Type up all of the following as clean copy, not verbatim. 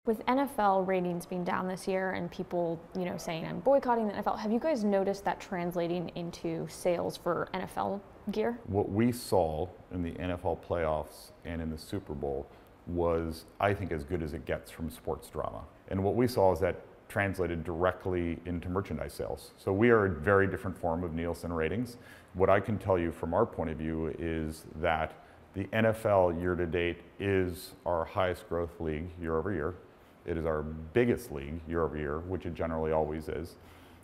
With NFL ratings being down this year and people, saying I'm boycotting the NFL, have you guys noticed that translating into sales for NFL gear? What we saw in the NFL playoffs and in the Super Bowl was, I think, as good as it gets from sports drama. And what we saw is that translated directly into merchandise sales. So we are a very different form of Nielsen ratings. What I can tell you from our point of view is that the NFL year to date is our highest growth league year over year. It is our biggest league year over year, which it generally always is.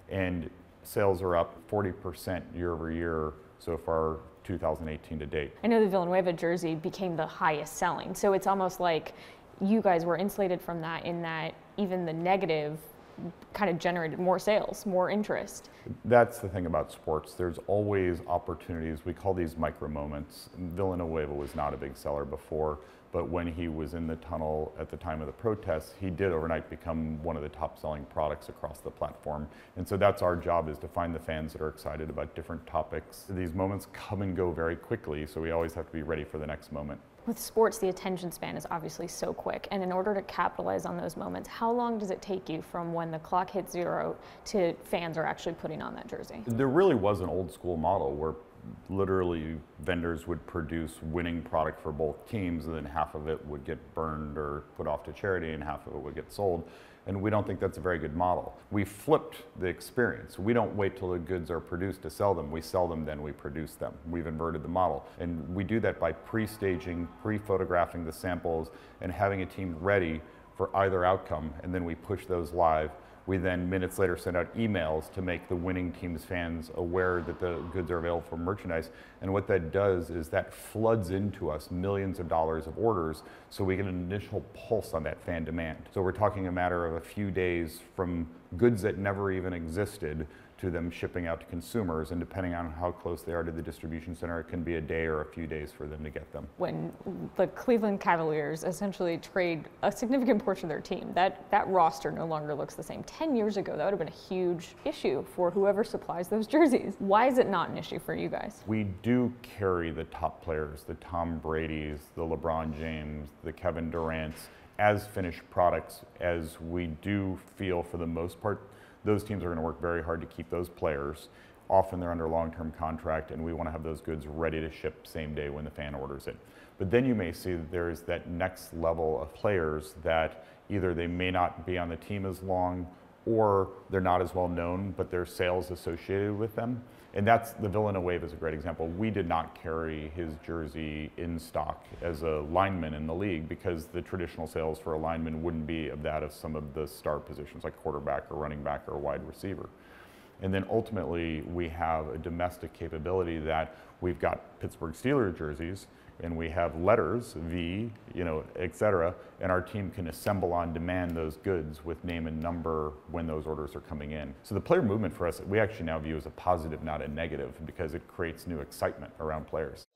And sales are up 40% year over year so far 2018 to date. I know the Villanueva jersey became the highest selling, so it's almost like you guys were insulated from that in that even the negative kind of generated more sales, more interest. That's the thing about sports. There's always opportunities. We call these micro moments. Villanueva was not a big seller before, but when he was in the tunnel at the time of the protests, he did overnight become one of the top selling products across the platform. And so that's our job, is to find the fans that are excited about different topics. These moments come and go very quickly, so we always have to be ready for the next moment. With sports, the attention span is obviously so quick, and in order to capitalize on those moments, how long does it take you from when the clock hits zero to fans are actually putting on that jersey? There really was an old school model where literally vendors would produce winning product for both teams, and then half of it would get burned or put off to charity and half of it would get sold. And we don't think that's a very good model. We flipped the experience. We don't wait till the goods are produced to sell them. We sell them, then we produce them. We've inverted the model. And we do that by pre-staging, pre-photographing the samples, and having a team ready for either outcome, and then we push those live. We then, minutes later, send out emails to make the winning team's fans aware that the goods are available for merchandise. And what that does is that floods into us millions of dollars of orders, so we get an initial pulse on that fan demand. So we're talking a matter of a few days from goods that never even existed to them shipping out to consumers, and depending on how close they are to the distribution center, it can be a day or a few days for them to get them. When the Cleveland Cavaliers essentially trade a significant portion of their team, that roster no longer looks the same. 10 years ago, that would have been a huge issue for whoever supplies those jerseys. Why is it not an issue for you guys? We do carry the top players, the Tom Brady's, the LeBron James, the Kevin Durant's, as finished products, as we do feel, for the most part, those teams are going to work very hard to keep those players. Often they're under long-term contract, and we want to have those goods ready to ship same day when the fan orders it. But then you may see that there's that next level of players that either they may not be on the team as long, or they're not as well known, but there's sales associated with them. And that's, the Villanueva is a great example. We did not carry his jersey in stock as a lineman in the league, because the traditional sales for a lineman wouldn't be of that of some of the star positions like quarterback or running back or wide receiver. And then ultimately we have a domestic capability that we've got Pittsburgh Steelers jerseys, and we have letters, V, et cetera, and our team can assemble on demand those goods with name and number when those orders are coming in. So the player movement for us, we actually now view as a positive, not a negative, because it creates new excitement around players.